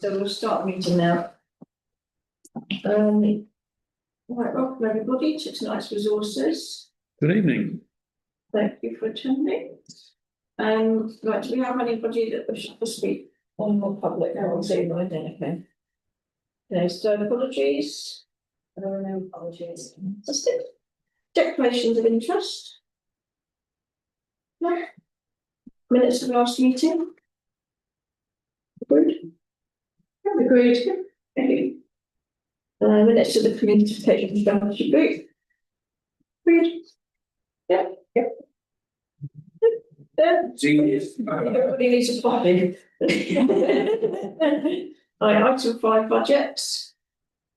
So we'll start the meeting now. Right, welcome everybody to tonight's resources. Good evening. Thank you for attending. Right, do we have anybody that wishes to speak on the public or Zoom or anything? Okay, so apologies. There are no apologies. That's it. Declarations of interest. No. Minutes of last meeting. Agreed. Agreed. Thank you. Minutes of the communication strategy group. Agreed. Yeah. Everybody needs a copy. Right, item 5 budgets.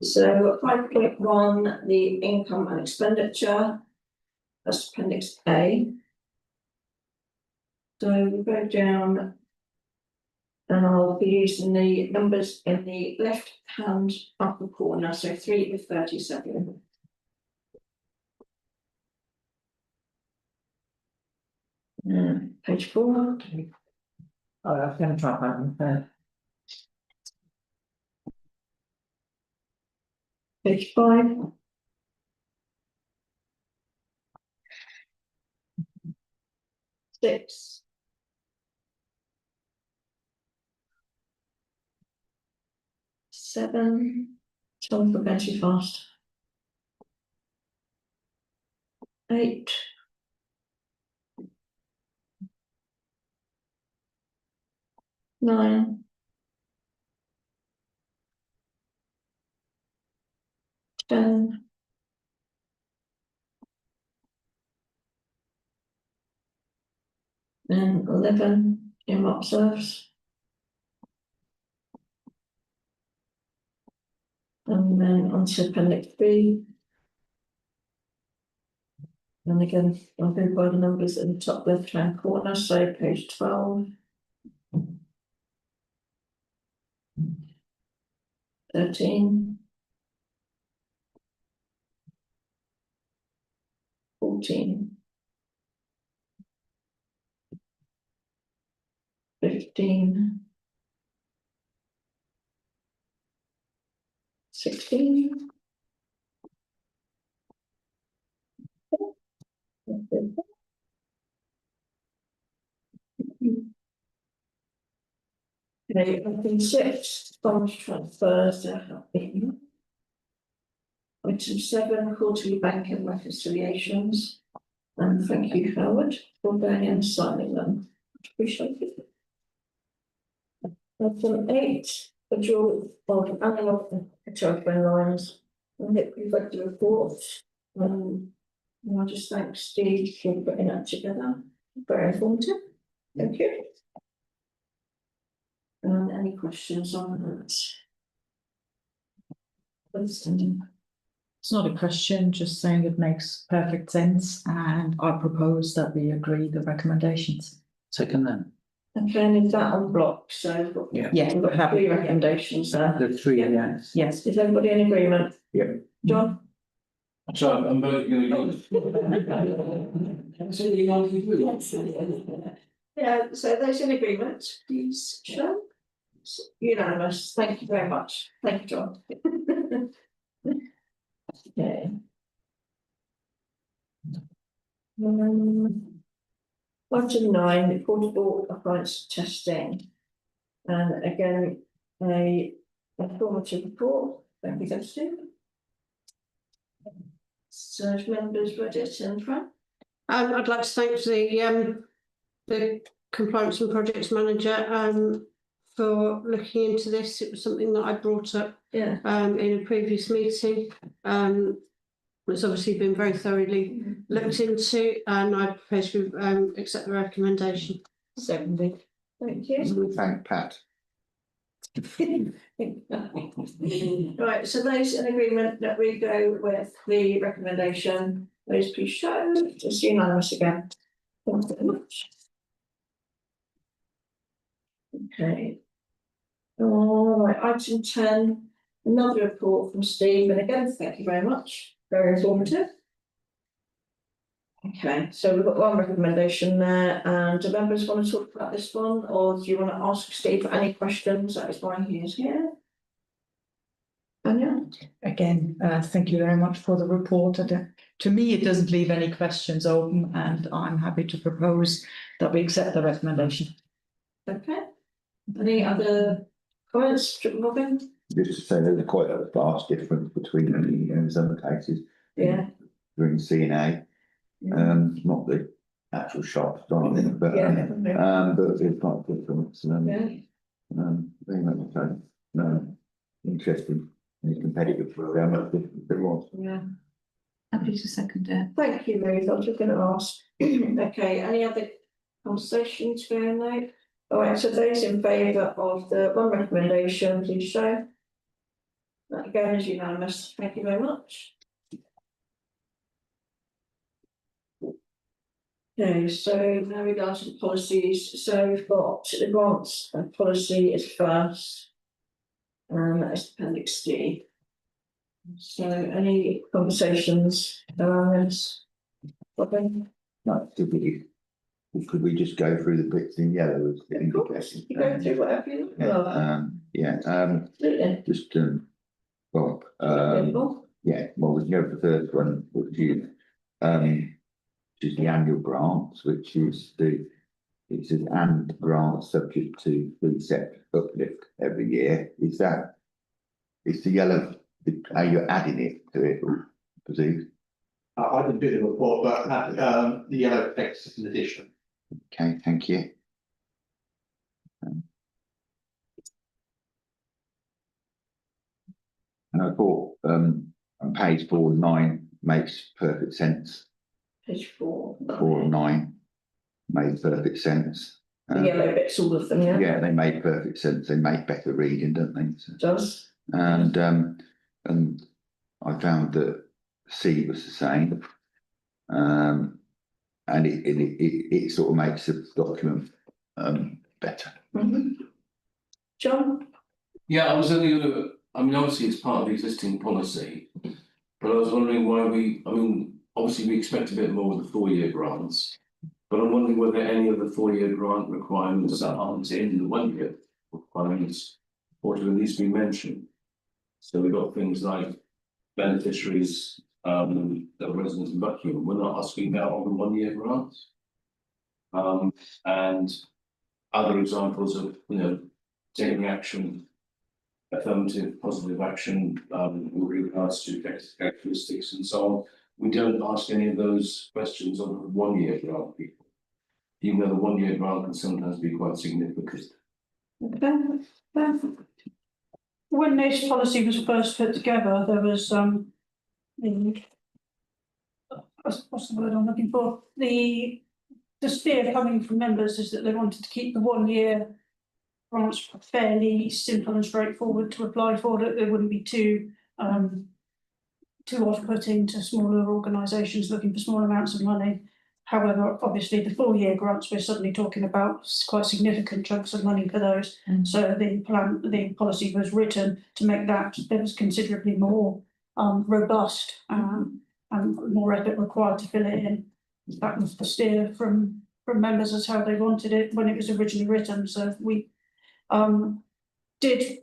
So 5.1, the income and expenditure. That's appendix A. So we'll go down and I'll be using the numbers in the left hand upper corner. So 3 with 37. Page 4. Oh, I was going to try that one. Page 5. Six. Seven. Time for going too fast. 8. 9. 10. 11 in observes. And then on to appendix B. And again, I'll go by the numbers in the top left hand corner, so page 12. 13. 14. 15. 16. Okay, item 6, funds transfers there have been. Item 7, quarterly banking reconciliations. And thank you, Howard, for going and signing them. Appreciate it. Item 8, the draw of annual telephone lines. I hope you've read the report. And I just thank Steve for putting that together. Very informative. Thank you. Any questions on that? It's not a question, just saying it makes perfect sense, and I propose that we agree the recommendations. Second then. Okay, and is that on block? So we've got, Yeah, we've got 3 recommendations there. The 3, yes. Yes. Is everybody in agreement? Yeah. John? So I'm going to Yeah, so those in agreement, please show. Unanimous, thank you very much. Thank you, John. Okay. Item 9, portable appliance testing. And again, a informative report. Thank you, Steve. So members read it in front. I'd like to thank the compliance and projects manager for looking into this. It was something that I brought up in a previous meeting. It's obviously been very thoroughly looked into, and I propose to accept the recommendation. Seconded. Thank you. Thank Pat. Right, so those in agreement that we go with the recommendation, those please show. It's unanimous again. Thank you very much. Okay. All right, item 10, another report from Steve, and again, thank you very much. Very informative. Okay, so we've got one recommendation there, and do members want to talk about this one, or do you want to ask Steve any questions? That is why he is here. Anya? Again, thank you very much for the report. To me, it doesn't leave any questions open, and I'm happy to propose that we accept the recommendation. Okay. Any other comments, Robin? Just to say there's quite a vast difference between in some cases. Yeah. Between C and A, not the actual shop starting, but Yeah. but there's quite a difference. Very much so. Interesting and competitive for how much difference there was. Yeah. Happy to second it. Thank you, Ruth. I was just going to ask. Okay, any other conversations going on? All right, so those in favour of the one recommendation, please show. That again is unanimous. Thank you very much. Okay, so now we go on to the policies. So we've got the grants and policy is first. That's appendix D. So any conversations around this? Robin? No, could we just go through the bits in yellow? Of course, you go through whatever you love. Absolutely. Just well, yeah, well, we can go for the first one, which is the annual grants, which is it says and grants subject to 3% uplift every year. Is that, it's the yellow, how you're adding it to it, I presume? I didn't do the report, but the yellow text is an addition. Okay, thank you. And I thought on page 4 and 9 makes perfect sense. Page 4. 4 and 9 made perfect sense. The yellow bits, all of them, yeah? Yeah, they make perfect sense. They make better reading, don't they? So, Does. and I found that C was the same. And it sort of makes the document better. John? Yeah, I was only going to, I mean, obviously it's part of the existing policy, but I was wondering why obviously we expect a bit more with the 4-year grants, but I'm wondering whether any of the 4-year grant requirements that aren't in the 1-year requirements ought to at least be mentioned. So we've got things like beneficiaries that are residents in Buckingham, we're not asking about on the 1-year grants. And other examples of, taking action, affirmative, positive action with regards to characteristics and so on. We don't ask any of those questions on the 1-year grant people, even though the 1-year grant can sometimes be quite significant. When this policy was first put together, there was what's the word I'm looking for? The steer coming from members is that they wanted to keep the 1-year grants fairly simple and straightforward to apply for, that they wouldn't be too off-putting to smaller organisations looking for small amounts of money. However, obviously the 4-year grants, we're suddenly talking about quite significant chunks of money for those. So the policy was written to make that there was considerably more robust and more effort required to fill it in. That was the steer from members as how they wanted it when it was originally written. So we did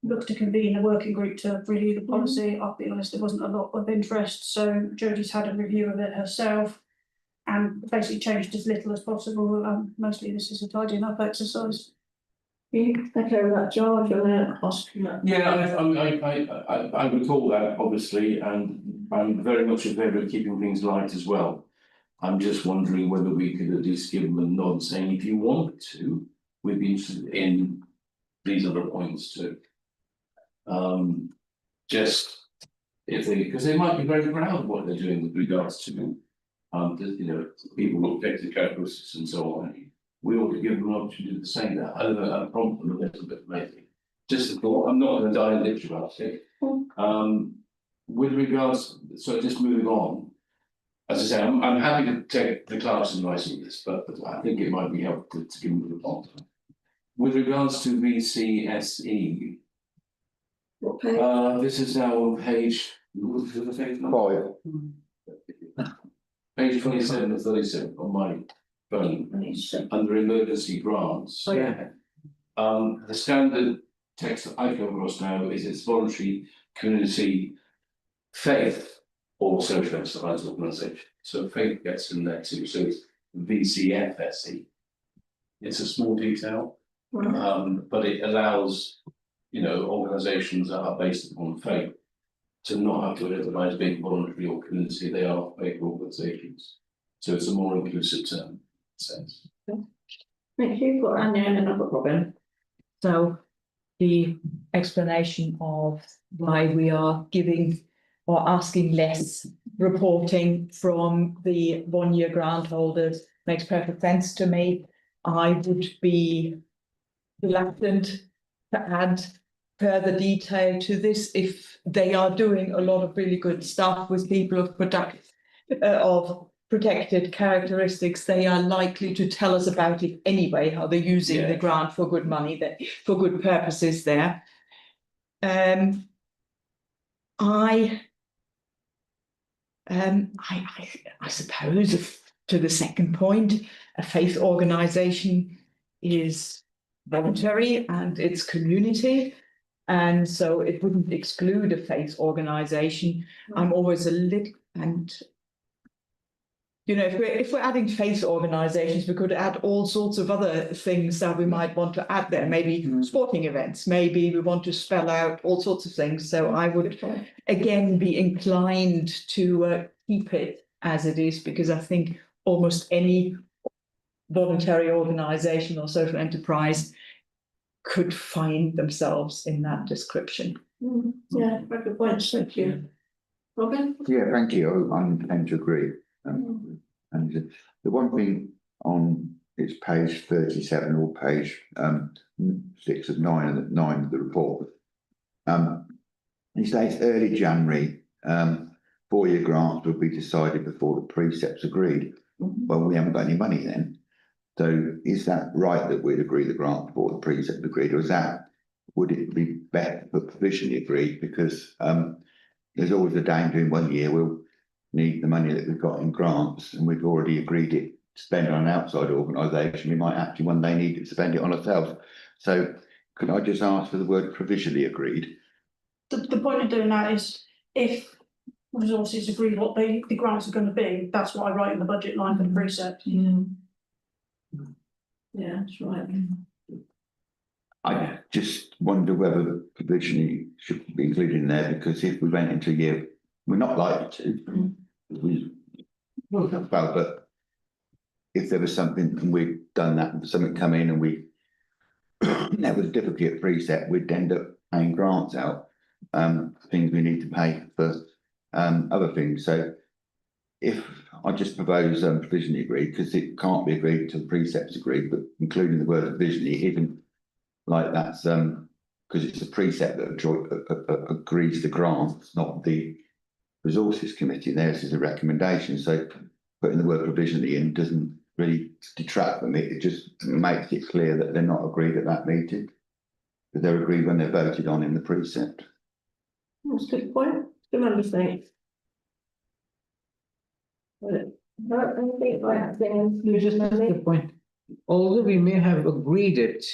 look to convene a working group to review the policy. I'll be honest, there wasn't a lot of interest, so Jodie's had a review of it herself and basically changed as little as possible. Mostly this is a tidying up exercise. Okay with that, John, if you want to ask that. Yeah, I recall that, obviously, and I'm very much in favour of keeping things light as well. I'm just wondering whether we could at least give them a nod saying, if you want to, we'd be interested in these other points too. Just if because they might be very proud of what they're doing with regards to people with affected characteristics and so on. We ought to give them an opportunity to do the same. That I prompt them a little bit maybe. Just a thought. I'm not going to die in lecture about it. With regards, so just moving on. As I say, I'm happy to take the clerk's advice on this, but I think it might be helpful to give them the plot. With regards to VCSE, What page? this is now on page 5. Page 27 and 37 on my phone, under emergency grants. Oh, yeah. The standard text that I've come across now is it's voluntary community faith or social enterprise organisation. So faith gets in there too, so it's VCFSE. It's a small detail, but it allows, you know, organisations that are based upon faith to not have to identify as being voluntary or community, they are faith organisations. So it's a more inclusive term, in a sense. Thank you, got Anya and another Robin. So the explanation of why we are giving or asking less reporting from the 1-year grant holders makes perfect sense to me. I would be reluctant to add further detail to this if they are doing a lot of really good stuff with people of protected characteristics. They are likely to tell us about it anyway, how they're using the grant for good money, that for good purposes there. I suppose to the second point, a faith organisation is voluntary and it's community. And so it wouldn't exclude a faith organisation. I'm always a little, and you know, if we're adding faith organisations, we could add all sorts of other things that we might want to add there. Maybe sporting events. Maybe we want to spell out all sorts of things. So I would again be inclined to keep it as it is, because I think almost any voluntary organisation or social enterprise could find themselves in that description. Yeah, very good points, thank you. Robin? Yeah, thank you. I tend to agree. And the one thing on it's page 37 or page 6 of 9 and 9 of the report. It states early January, 4-year grants will be decided before the precepts agreed. Well, we haven't got any money then. So is that right that we'd agree the grant before the precept agreed, or is that, would it be better for provisionally agreed? Because there's always a danger in 1 year we'll need the money that we've got in grants and we've already agreed it to spend on an outside organisation. We might actually one day need to spend it on ourselves. So could I just ask for the word provisionally agreed? The point of doing that is if resources agree what the grants are going to be, that's what I write in the budget line for the precept. Yeah, that's right. I just wonder whether provisionally should be included in there, because if we went into a year, we're not likely to. But if there was something and we'd done that, something come in and we that was a difficult precept, we'd end up paying grants out, things we need to pay for other things. So if I just propose provisionally agreed, because it can't be agreed until precepts agreed, but including the word provisionally, even like that's because it's a precept that agrees the grants, not the resources committee. Theirs is a recommendation. So putting the word provisionally in doesn't really detract from it. It just makes it clear that they're not agreed at that meeting, but they're agreed when they're voted on in the precept. That's a good point. Good understanding. Just that's the point. Although we may have agreed it,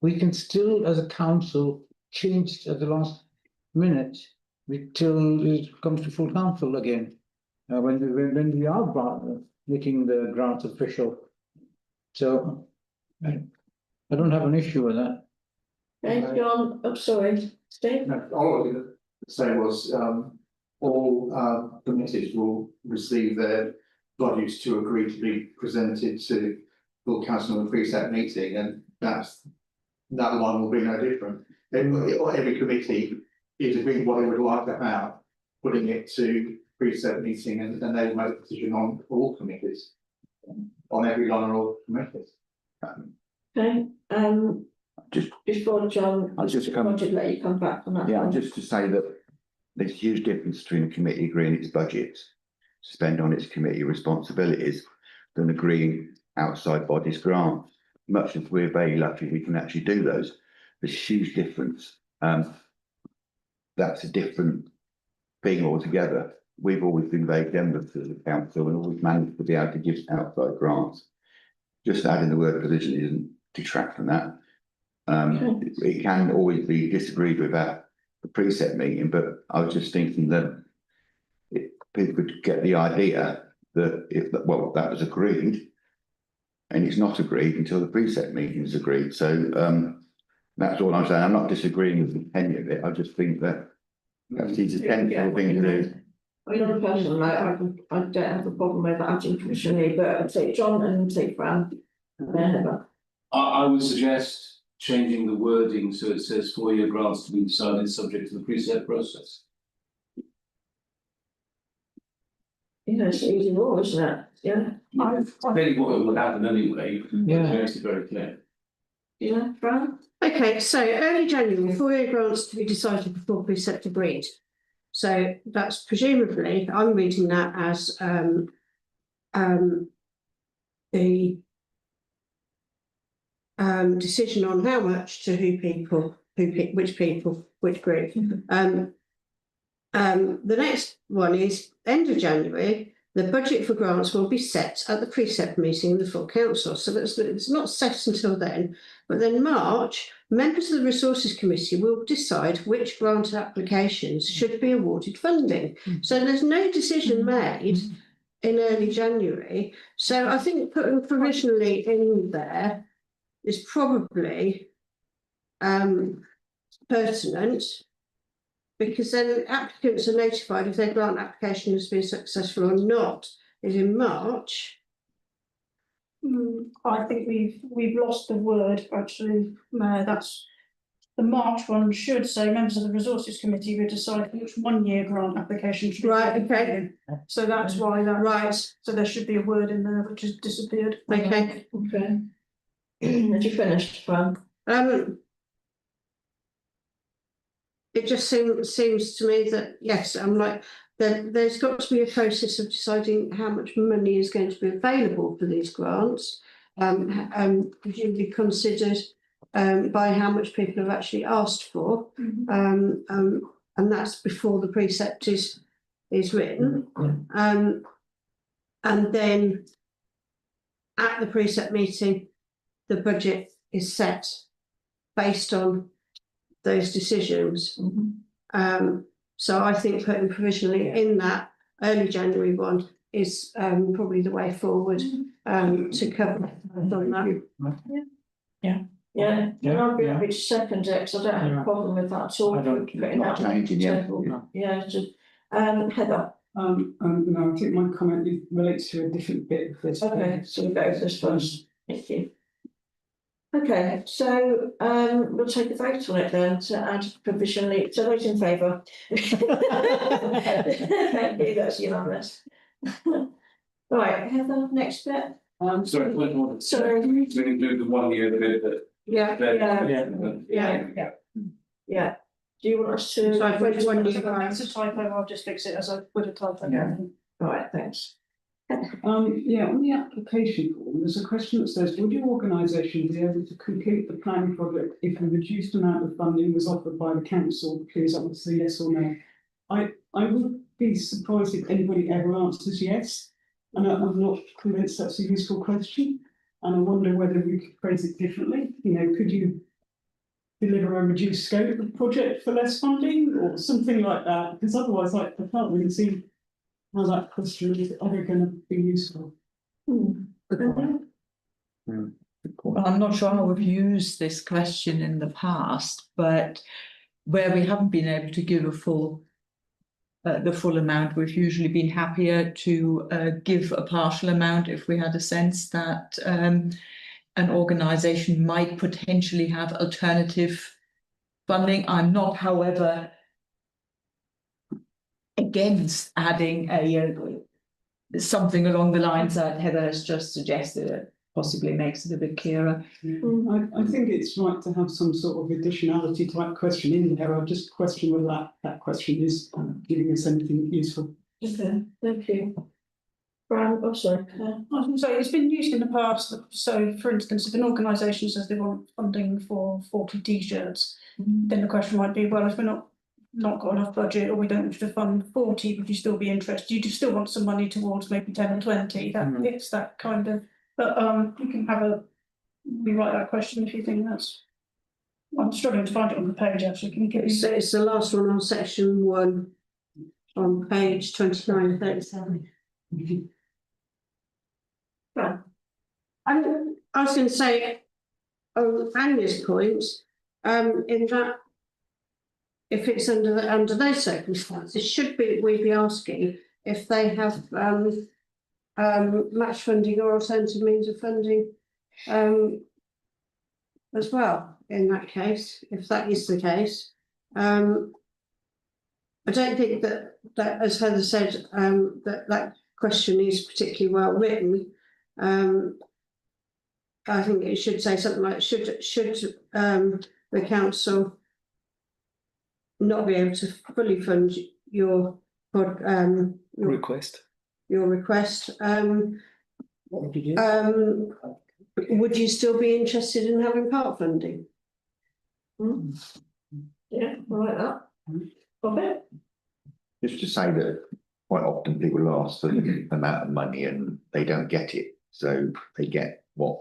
we can still, as a council, change at the last minute till it comes to full council again. When we are making the grants official. So I don't have an issue with that. Okay, John, I'm sorry, Steve? No, all I was going to say was all committees will receive their bodies to agree to be presented to full council in the precept meeting, and that one will be no different. Every committee is agreeing what they would like to have, putting it to precept meeting, and they will make a decision on all committees, on every line of all committees. Okay, Just before John, I'll just let you come back on that. Yeah, one. just to say that there's a huge difference between a committee agreeing its budget to spend on its committee responsibilities than agreeing outside bodies grants. Much as we're very lucky we can actually do those, there's a huge difference. That's a different thing altogether. we've always been very generous as a council and always managed to be able to give outside grants. Just adding the word provisionally doesn't detract from that. It can always be disagreed with at the precept meeting, but I was just thinking that people could get the idea that that was agreed, and it's not agreed until the precept meeting is agreed. So that's all I'm saying. I'm not disagreeing with any of it. I just think that that's a sensible thing to do. I mean, on a personal note, I don't have a problem with adding provisionally, but I'd say John and say Fran. I would suggest changing the wording so it says 4-year grants to be decided subject to the precept process. Yeah, it's easy more, isn't it? Yeah. Really what would happen anyway. Yeah. It makes it very clear. Yeah, Fran? Okay, so early January, 4-year grants to be decided before precept agreed. So that's presumably, I'm reading that as the decision on how much to which group. The next one is end of January, the budget for grants will be set at the precept meeting of the full council. So it's not set until then, but then March, members of the resources committee will decide which grant applications should be awarded funding. So there's no decision made in early January. So I think putting provisionally in there is probably pertinent, because then applicants are notified if their grant application has been successful or not. Is in March. I think we've lost the word, actually, Mayor. That's the March one should say members of the resources committee will decide which 1-year grant application should be. Right, okay. So that's why that. Right. So there should be a word in there which has disappeared. Okay. Okay. Have you finished, Fran? It just seems to me that, yes, I'm like, there's got to be a process of deciding how much money is going to be available for these grants, presumably considered by how much people have actually asked for, and that's before the precept is written, and then at the precept meeting, the budget is set based on those decisions. So I think putting provisionally in that early January one is probably the way forward to cover on that. Yeah, and I'll be happy to second it, because I don't have a problem with that at all. I don't- Putting Not that on the changing, yeah. table. Yeah, just, Heather. No, I think my comment relates to a different bit of this. Okay, so we'll go for this first. Thank you. Okay, so we'll take a vote on it then to add provisionally. So those in favour? Thank you, that's unanimous. Right, Heather, next bit. Sorry, one more. Sorry. To include the 1-year bit that. Yeah. Do you want us to? So which one do you That's a typo. I'll just fix it as I put a typo. Yeah. Right, thanks. Yeah, on the application form, there's a question that says, would your organisation be able to complete the planning project if a reduced amount of funding was offered by the council? Please answer yes or no. I would be surprised if anybody ever answers yes, and I'm not convinced that's a useful question. And I wonder whether we could phrase it differently. You know, could you deliver a reduced scope of the project for less funding or something like that? Because otherwise, I can't really see how that question is ever going to be useful. Well, I'm not sure how we've used this question in the past, but where we haven't been able to give the full amount, we've usually been happier to give a partial amount if we had a sense that an organisation might potentially have alternative funding. I'm not, however, against adding something along the lines that Heather has just suggested. It possibly makes it a bit clearer. I think it's right to have some sort of additionality type question in there. I just question whether that question is giving us anything useful. Okay, thank you. Fran, oh sorry. I was going to say, it's been used in the past. So, for instance, if an organisation says they want funding for 40 T-shirts, then the question might be, well, if we're not not got enough budget, or we don't wish to fund 40, would you still be interested? You do still want some money towards maybe 10 or 20, that it's that kind of, but you can have rewrite that question if you think that's. I'm struggling to find it on the page actually, can you give me? So it's the last one on section 1 on page 2937. Right. I was going to say, on Anya's point, in that if it's under those circumstances, we'd be asking if they have match funding or alternative means of funding as well, in that case, if that is the case. I don't think that as Heather said, that question is particularly well written. I think it should say something like, should the council not be able to fully fund your Request. Your request, would you still be interested in having part funding? Yeah, I like that. Robert? Just to say that quite often people ask for the amount of money and they don't get it, so they get what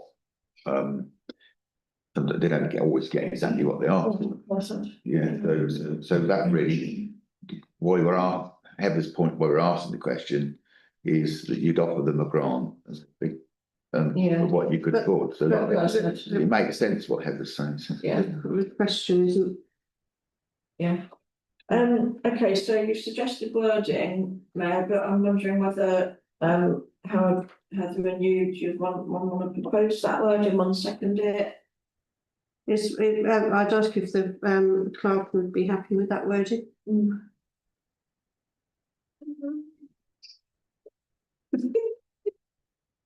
they don't always get exactly what they ask. Yeah, so that really why we're Heather's point why we're asking the question is that you'd offer them a grant as a big for what you could afford. So it makes sense what Heather's saying. Yeah, the question isn't. Yeah. Okay, so you suggested wording, Mayor, but I'm wondering whether how Heather and you want to propose that wording, one second it. Yes, I'd ask if the clerk would be happy with that wording.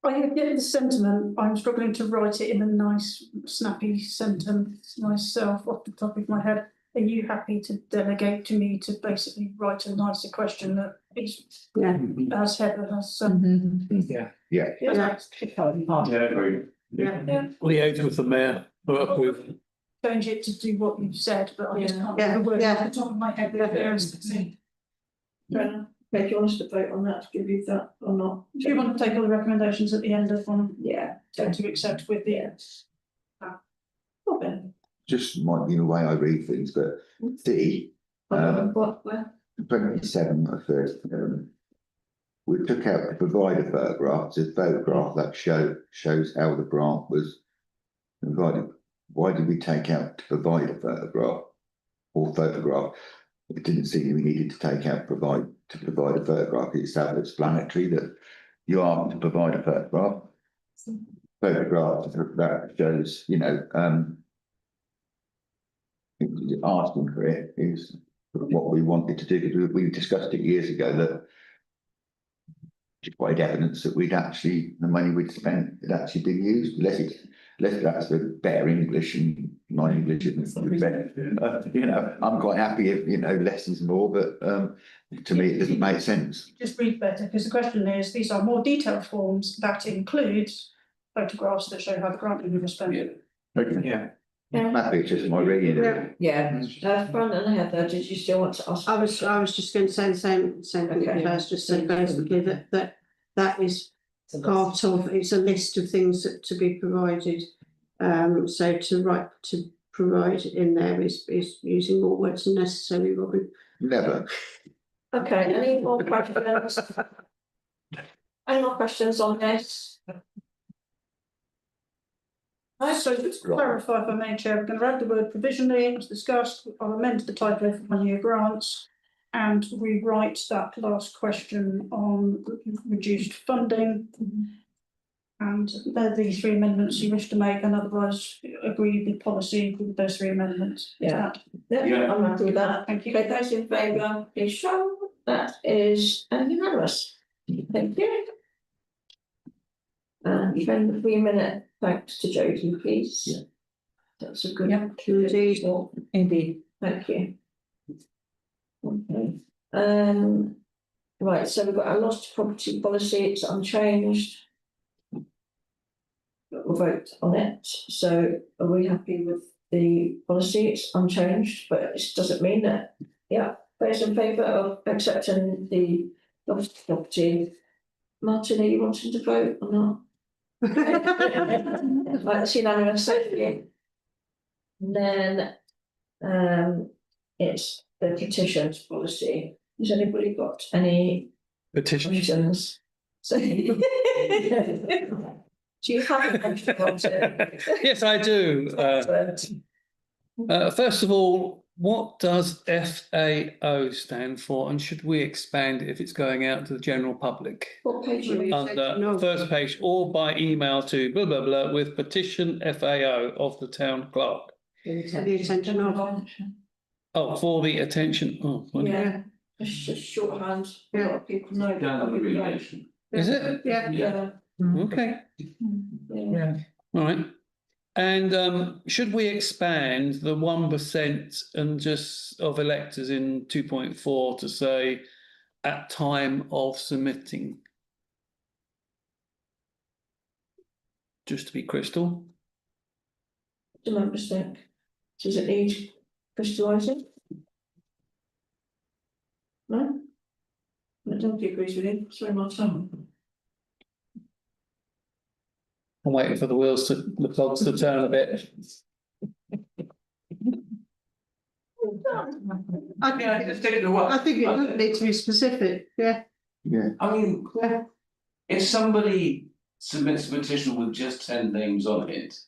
I get the sentiment, I'm struggling to write it in a nice, snappy sentence myself off the top of my head. Are you happy to delegate to me to basically write a nicer question that is, as Heather has Yeah. Agreed. Liaise with the mayor for approval. change it to do what you've said, but I just can't Yeah. remember the word Yeah. off the top of my head. Okay, do you want us to vote on that, to give you that or not? Do you want to take all the recommendations at the end of one? Yeah. To accept with the. Robin? Just might be the way I read things, but D, Where? 27 at first, we took out the provider photograph, it's a photograph that shows how the grant was provided. Why did we take out to provide a photograph or photograph? It didn't seem we needed to take out provide a photograph. It's self-explanatory that you are to provide a photograph. Photograph that shows, asking for it is what we wanted to do, because we discussed it years ago that it's quite evidence that the money we'd spent had actually been used, unless that's the better English and my English isn't better. I'm quite happy if, less is more, but to me it doesn't make sense. Just read better, because the question is, these are more detailed forms that includes photographs that show how the grant was spent. Yeah. Maybe it's just my reading. Yeah, Fran and Heather, did you still want to ask? I was just going to say the same thing first, just say basically that is part of, it's a list of things that to be provided. So to provide in there is using more words than necessary, Robin. Never. Okay, any more questions? Any more questions on this? So just to clarify, if I may, Chair, we're going to add the word provisionally, as discussed. I'll amend the title for 1 year grants and rewrite that last question on reduced funding. And they're the 3 amendments you wish to make, and otherwise agree the policy with those 3 amendments. Yeah, I'm happy with that. Thank you. Okay, those in favour, please show. That is unanimous. Thank you. And then the 3-minute thanks to Jodie, please. Yeah. That's a good. Indeed. Thank you. Okay. Right, so we've got our lost property policy, it's unchanged. We'll vote on it. So are we happy with the policy? It's unchanged, but it doesn't mean that Yeah, those in favour of accepting the lost property. Martin, are you wanting to vote or not? Right, that's unanimous, thank you. And then, it's the petitions policy. Has anybody got any petitions? So. Do you have a question about it? Yes, I do. First of all, what does FAO stand for, and should we expand it if it's going out to the general public? What page are you? Under first page, or by email to blah blah blah with petition FAO of the town clerk. The attention of. Oh, for the attention. Oh, well, Yeah, it's just shorthand. A lot of people know. Down the regulation. is it? Yeah. Yeah. Okay. Yeah. All right. And should we expand the 1% and just of electors in 2.4 to say at time of submitting? Just to be crystal. The members think. Does it need crystallising? No? I don't agree with you. Sorry, Martin. I'm waiting for the clogs to turn a bit. I think it does need to be specific, yeah. Yeah. I mean, if somebody submits a petition with just 10 names on it,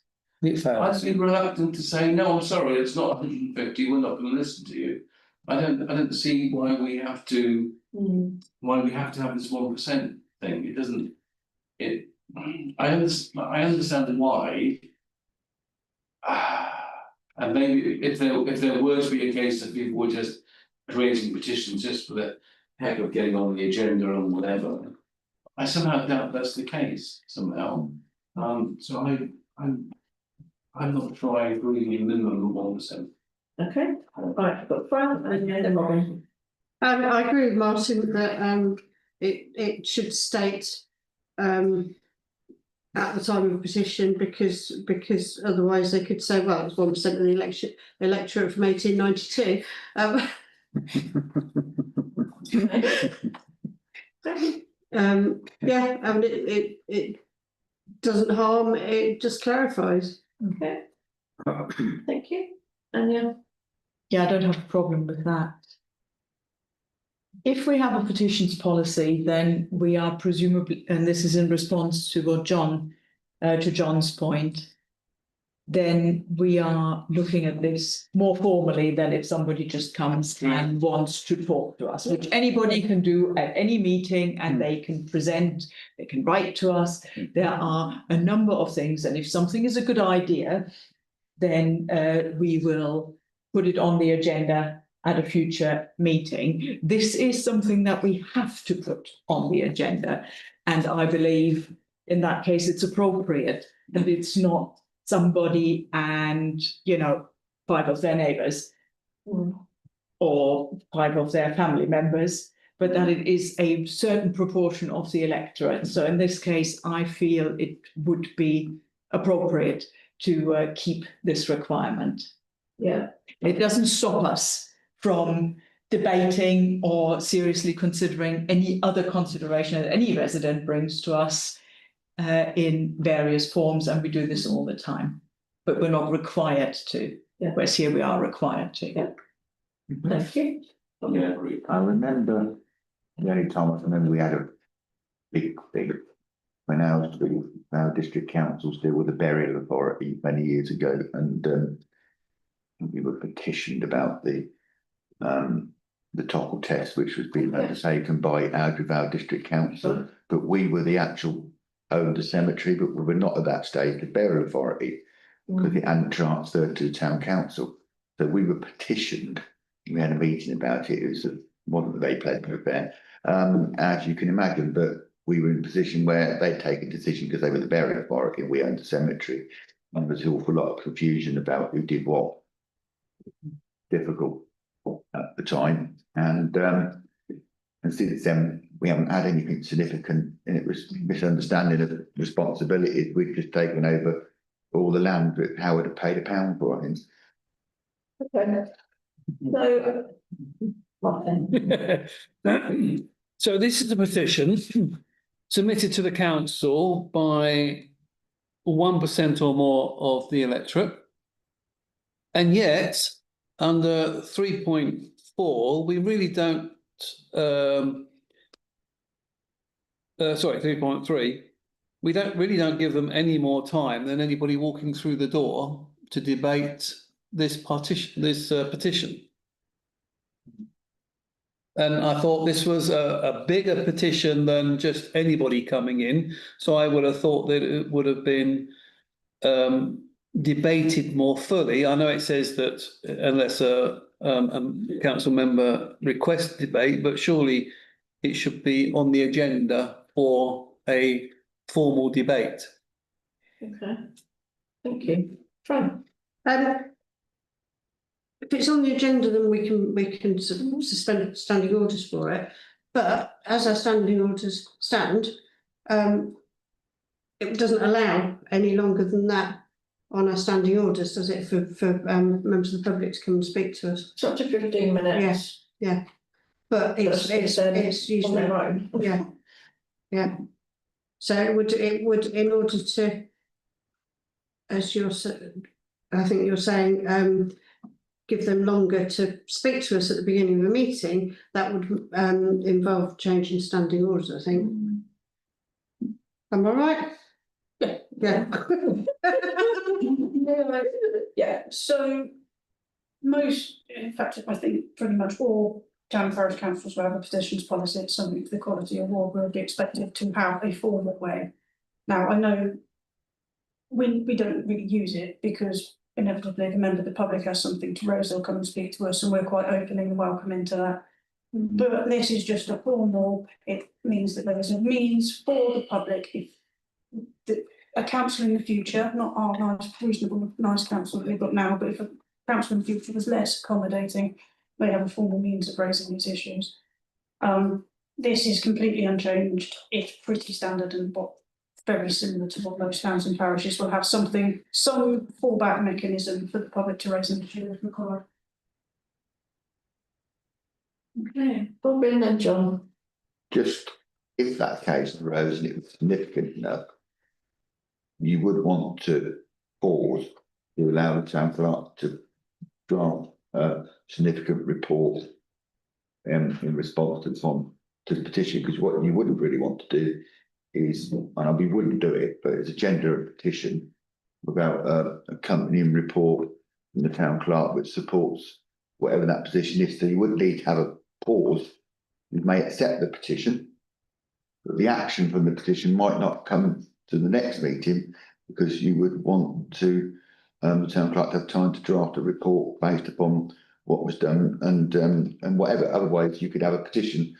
It I'd fails. be reluctant to say, no, I'm sorry, it's not 150, we're not going to listen to you. I don't see why we have to have this 1% thing. It doesn't. I understand why. And maybe if there were to be a case that people were just creating petitions just for the heck of getting on the agenda and whatever, I somehow doubt that's the case somehow. So I'm not sure I agree with minimum of 1%. Okay, right, I've got Fran and then Robin. I agree with Martin that it should state at the time of a petition because otherwise they could say, well, it's 1% of the electorate from 1892. Yeah, I mean it doesn't harm, it just clarifies. Okay. Thank you. And Yeah, I don't have a problem with that. If we have a petitions policy, then we are presumably, and this is in response to what to John's point, then we are looking at this more formally than if somebody just comes and wants to talk to us, which anybody can do at any meeting, and they can present, they can write to us. There are a number of things, and if something is a good idea, then we will put it on the agenda at a future meeting. This is something that we have to put on the agenda. And I believe in that case, it's appropriate that it's not somebody and, 5 of their neighbours or 5 of their family members, but that it is a certain proportion of the electorate. So in this case, I feel it would be appropriate to keep this requirement. yeah, It doesn't stop us from debating or seriously considering any other consideration that any resident brings to us in various forms, and we do this all the time, but we're not required to. Yeah. Whereas here we are required to. Yeah. Thank you. Yeah, I agree. I remember the only time I remember we had a big when our district councils deal with the burial authority many years ago, and we were petitioned about the Topple test, which was being undertaken by our district council, but we were the actual owned the cemetery, but we were not at that stage the burial authority because it hadn't transferred to the town council. So we were petitioned. We had a meeting about it. It wasn't a very pleasant affair, as you can imagine. But we were in a position where they'd taken a decision because they were the burial authority and we owned the cemetery. And there was an awful lot of confusion about who did what. Difficult at the time, and since then we haven't had anything significant, and it was misunderstanding of the responsibilities. We've just taken over all the land that Howard had paid £1 for, I think. Okay. So. Right then. So this is a petition submitted to the council by 1% or more of the electorate. And yet, under 3.4, we really don't, sorry, 3.3, we don't give them any more time than anybody walking through the door to debate this petition. And I thought this was a bigger petition than just anybody coming in. So I would have thought that it would have been debated more fully. I know it says that unless a council member requests debate, but surely it should be on the agenda for a formal debate. Okay, thank you. Fran? If it's on the agenda, then we can suspend standing orders for it. But as our standing orders stand, it doesn't allow any longer than that on our standing orders, does it, for members of the public to come and speak to us? It's up to 15 minutes. Yeah. But it's usually, on their own. yeah. So it would, in order to, as I think you're saying, give them longer to speak to us at the beginning of the meeting, that would involve changing standing orders, I think. Am I right? Yeah. Yeah. Yeah, so most, in fact, I think pretty much all town and parish councils will have a petitions policy. It's something for the quality of war will be expected to have a formal way. Now, I know we don't really use it because inevitably if a member of the public has something to raise, they'll come and speak to us, and we're quite opening and welcoming to that. But this is just a formal, it means that there is a means for the public, if a council in the future, not our nice, reasonable, nice council that we've got now, but if a council in the future was less accommodating, they have a formal means of raising these issues. This is completely unchanged. It's pretty standard and very similar to what most towns and parishes will have some fallback mechanism for the public to raise an issue if required. Okay, Bobby and then John. Just if that occasion arose and it was significant enough, you would want to pause to allow the town clerk to draft a significant report in response to the petition, because what you wouldn't really want to do is, and we wouldn't do it, but it's a gender petition without a accompanying report from the town clerk which supports whatever that position is. So you would need to have a pause. You may accept the petition, but the action from the petition might not come to the next meeting because you would want to the town clerk to have time to draft a report based upon what was done, and whatever other ways you could have a petition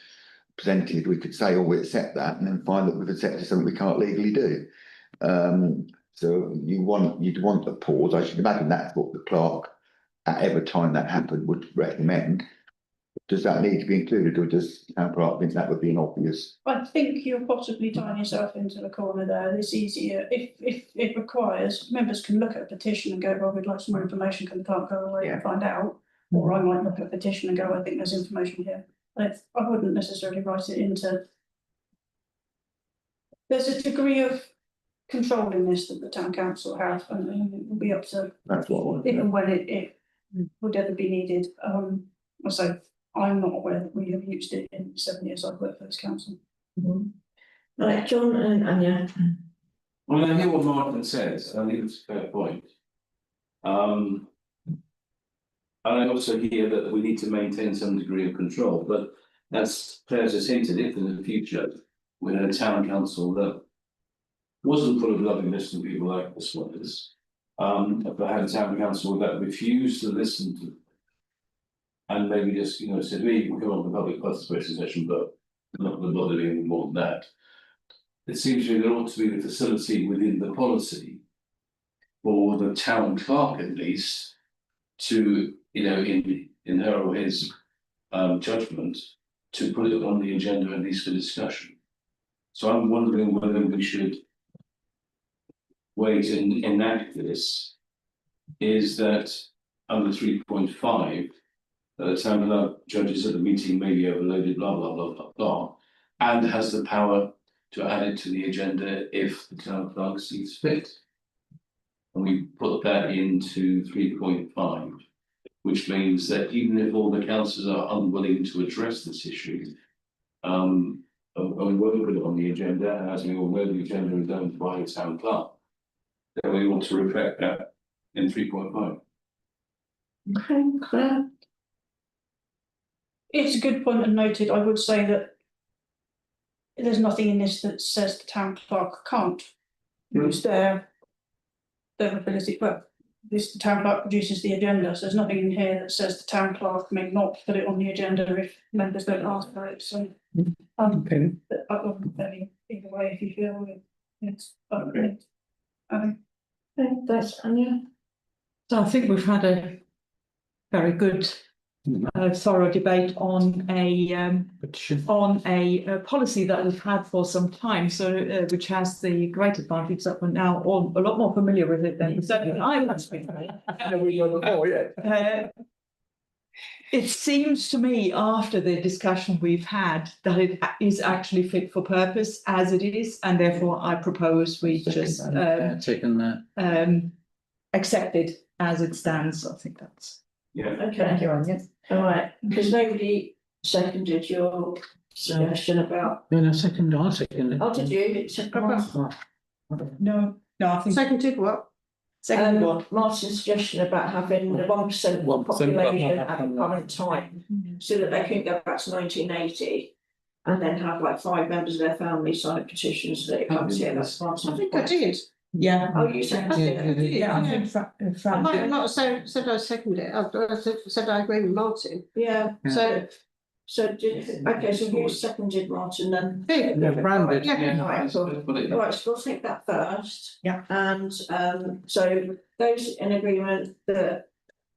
presented. We could say, oh, we accept that, and then find that we've accepted something we can't legally do. So you'd want a pause. I should imagine that's what the clerk, at every time that happened, would recommend. Does that need to be included, or does the town clerk think that would be an obvious? I think you're possibly tying yourself into the corner there. It's easier if it requires, members can look at a petition and go, well, we'd like some more information, can the clerk go away and find out? Or I might look at a petition and go, I think there's information here. I wouldn't necessarily write it into. There's a degree of control in this that the town council have, and it will be up to That's what I want. if and when it would ever be needed. So I'm not aware that we have used it in 7 years I've worked for this council. Right, John and Anya. Well, I hear what Martin says, and I think it's a fair point. And I also hear that we need to maintain some degree of control, but as Claire's just hinted, if in the future we had a town council that wasn't full of loving listening people like this one is, but had a town council that refused to listen to, and maybe just, said, we can come on the public participation session, but not going to bother doing any more than that. It seems to me there ought to be the facility within the policy for the town clerk at least to, in her or his judgment, to put it on the agenda at least for discussion. So I'm wondering whether we should wait and enact this, is that under 3.5, town clerk judges at the meeting may be overloaded, blah, blah, blah, blah, blah. And has the power to add it to the agenda if the town clerk sees fit. And we put that into 3.5, which means that even if all the councillors are unwilling to address this issue, and we will put it on the agenda, as we all know, the agenda is done by the town clerk. Then we want to reflect that in 3.5. Okay, Claire. It's a good point and noted. I would say that there's nothing in this that says the town clerk can't use their ability, but the town clerk produces the agenda, so there's nothing in here that says the town clerk may not put it on the agenda if members don't ask for it, so. Okay. But I wouldn't any either way if you feel it's. Okay. Okay, that's Anya. So I think we've had a very good thorough debate on a policy that we've had for some time, so which has the great advantage that we're now all a lot more familiar with it than certainly I was. It seems to me, after the discussion we've had, that it is actually fit for purpose as it is, and therefore I propose we just taken that. accept it as it stands. I think that's. Yeah. Okay, all right, because nobody seconded your suggestion about. No, second, I'll second it. Oh, did you? No, I think. Seconded what? Second one. Martin's suggestion about having the 1% 1% population at the current time, so that they can go back to 1980. And then have like 5 members of their family sign petitions that it comes here, that's Martin's. I think I did. Yeah. Oh, you said. Yeah, I think I might have not said I seconded it, I said I agree with Martin. Yeah, so did, okay, so you seconded Martin then? Yeah, branded. Yeah. All right, cool. All right, so we'll take that first. Yeah. And so those in agreement that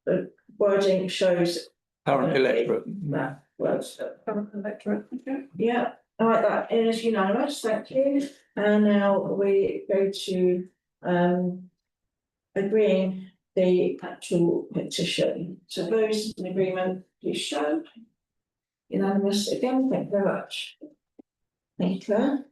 the wording shows. Current electorate. That words. Current electorate, okay. Yeah, all right, that is unanimous, thank you. And now we go to agreeing the actual petition. So those in agreement, please show. Unanimous again, thank you very much. Thank you, Claire.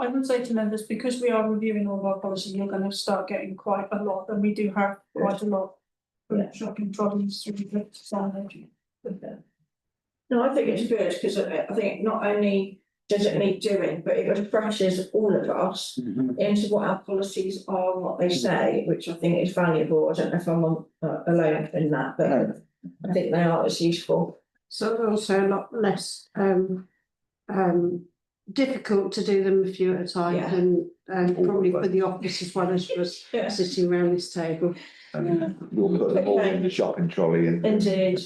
I would say to members, because we are reviewing all of our policy, you're going to start getting quite a lot, and we do have quite a lot. Yeah. Shopping trolleys through the signage. No, I think it's good because I think not only does it need doing, but it refreshes all of us into what our policies are and what they say, which I think is valuable. I don't know if I'm alone in that, but I think they are as useful. So they're also a lot less difficult to do them a few at a time Yeah. than probably for the office as well as for us Yeah. sitting around this table. We'll put them all in the shopping trolley and. Indeed.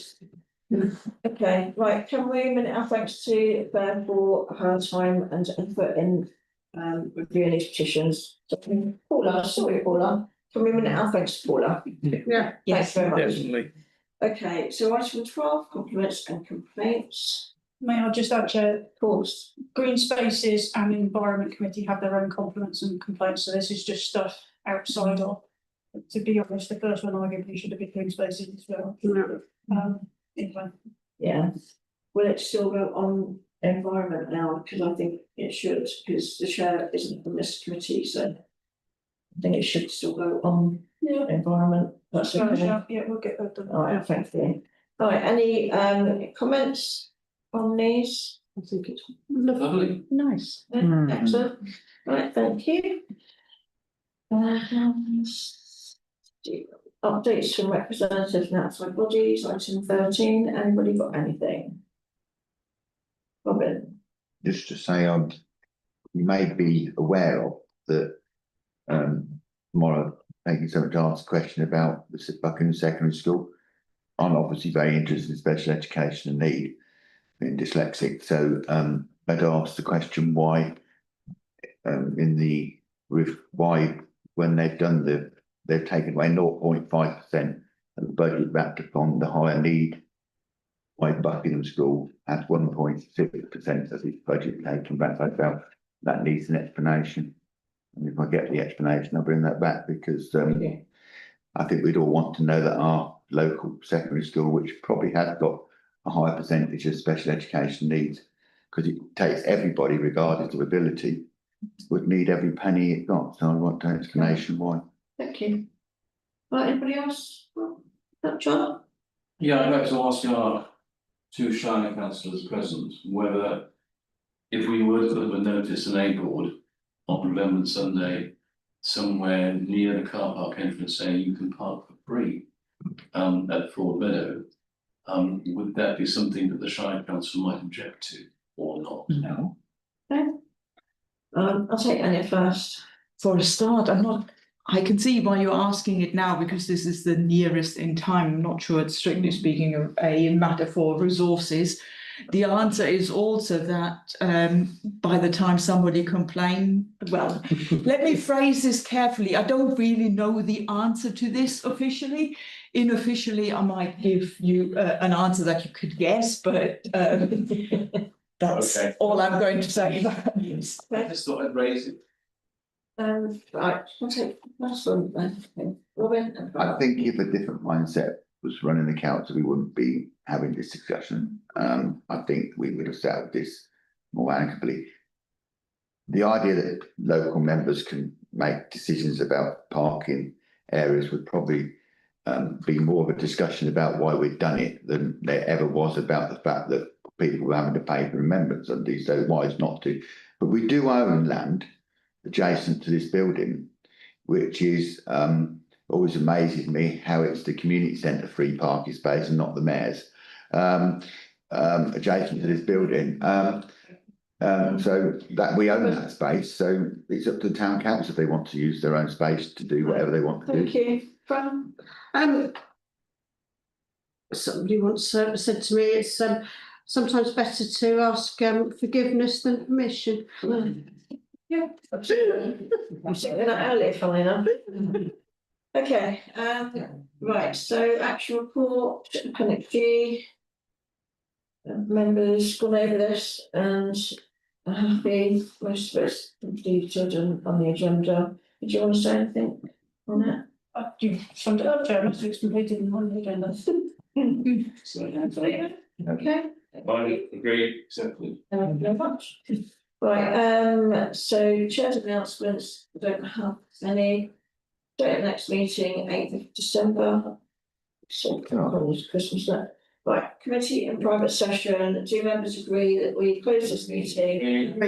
Okay, right, can we minute our thanks to Claire for her time and effort in reviewing these petitions. So, Paula, sorry Paula, can we minute our thanks to Paula? Yeah. Thanks very much. Definitely. Okay, so item 12, compliments and complaints. May I just add, Chair, Of course, Green Spaces and Environment Committee have their own compliments and complaints, so this is just stuff outside of. To be honest, the first one arguably should have been Green Spaces as well. Anyway. yeah. Will it still go on environment now? Because I think it should, because the chair isn't from this committee, so I think it should still go on environment. That's okay. Yeah, we'll get that done. All right, thank you. All right, any comments on these? I think it's Lovely. nice. Excellent. Right, thank you. Updates from representatives and outside bodies, item 13, anybody got anything? Robin? Just to say, you may be aware of that, tomorrow, taking someone to ask a question about the Buckingham Secondary School. I'm obviously very interested in special education and need, being dyslexic, so, I'd asked the question why, why, when they've done they've taken away 0.5% of the budget wrapped upon the higher need. Why Buckingham School has 1.6% of its budget taken back. I felt that needs an explanation. And if I get the explanation, I'll bring that back because I think we'd all want to know that our local secondary school, which probably has got a high percentage of special education needs, because it takes everybody regardless of ability, would need every penny it got. So I want an explanation why. Thank you. Right, anybody else? John? Yeah, I'd like to ask our two Shire councillors present whether if we were to put a notice in a board on Remembrance Sunday somewhere near the car park entrance saying you can park for free at Ford Meadow, would that be something that the Shire Council might object to or not? No. Okay. I'll take Anya first. For a start, I can see why you're asking it now, because this is the nearest in time. I'm not sure it's strictly speaking a matter for resources. The answer is also that by the time somebody complains, well, let me phrase this carefully. I don't really know the answer to this officially. Unofficially, I might give you an answer that you could guess, but that's Okay. all I'm going to say about this. I just thought I'd raise it. Right, I'll take last one then. Okay. Robin? I think if a different mindset was running the council, we wouldn't be having this discussion. I think we would have settled this more amicably. The idea that local members can make decisions about parking areas would probably be more of a discussion about why we'd done it than there ever was about the fact that people were having to pay for Remembrance Sunday, so wise not to. But we do own land adjacent to this building, which is always amazes me how it's the community centre free parking space and not the mayor's adjacent to this building. So that we own that space, so it's up to the town council if they want to use their own space to do whatever they want to do. Thank you. Fran? Somebody once said to me, it's sometimes better to ask forgiveness than permission. Yeah, absolutely. I'm saying that earlier, funny enough. Okay, right, so action report, appendix G. Members gone over this and are happy, most of it's completed and on the agenda. Did you want to say anything on that? You summed it up, Chair, it's completed in one agenda. Okay. I agree, exactly. Thank you very much. Right, so chair's announcements, we don't have any. Date of next meeting, 8th of December. So, Christmas that. Right, committee and private session, do members agree that we close this meeting?